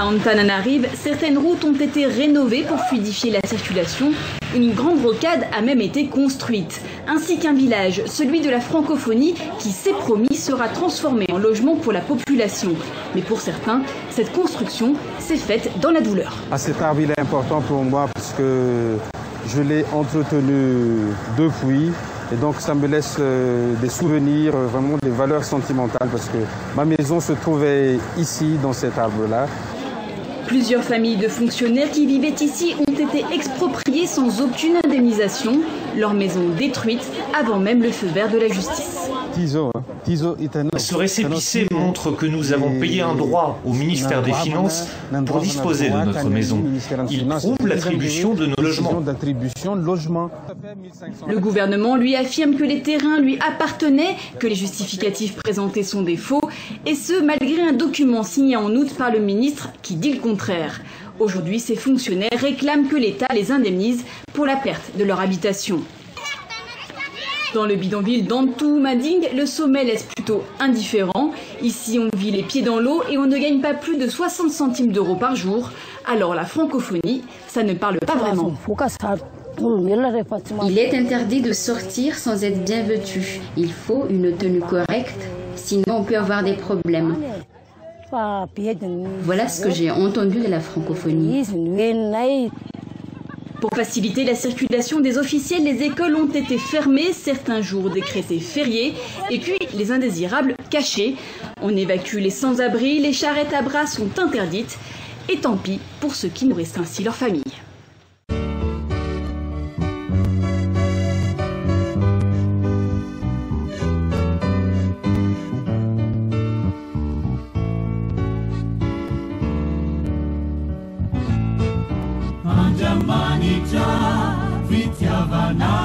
Antananarive, certaines routes ont été rénovées pour fluidifier la circulation. Une grande rocade a même été construite, ainsi qu'un village, celui de la francophonie, qui s'est promis sera transformé en logement pour la population. Mais pour certains, cette construction s'est faite dans la douleur. Cet arbre il est important pour moi parce que je l'ai entretenu depuis. Et donc ça me laisse des souvenirs, vraiment des valeurs sentimentales parce que ma maison se trouvait ici, dans cet arbre-là. Plusieurs familles de fonctionnaires qui vivaient ici ont été expropriées sans aucune indemnisation. Leur maison détruite avant même le feu vert de la justice. Ce récépissé montre que nous avons payé un droit au ministère des Finances pour disposer de notre maison. Il prouve l'attribution de nos logements. Le gouvernement lui affirme que les terrains lui appartenaient, que les justificatifs présentés sont des faux, et ce malgré un document signé en août par le ministre qui dit le contraire. Aujourd'hui, ces fonctionnaires réclament que l'État les indemnise pour la perte de leur habitation. Dans le bidonville d'Antou-Mading, le sommet laisse plutôt indifférent. Ici, on vit les pieds dans l'eau et on ne gagne pas plus de 60 centimes d'euros par jour. Alors la francophonie, ça ne parle pas vraiment. Il est interdit de sortir sans être bien vêtu. Il faut une tenue correcte, sinon on peut avoir des problèmes. Voilà ce que j'ai entendu de la francophonie. Pour faciliter la circulation des officiels, les écoles ont été fermées, certains jours décrétés fériés, et puis les indésirables cachés. On évacue les sans-abri, les charrettes à bras sont interdites, et tant pis pour ceux qui nourrissent ainsi leur famille. Manita, Vityavana.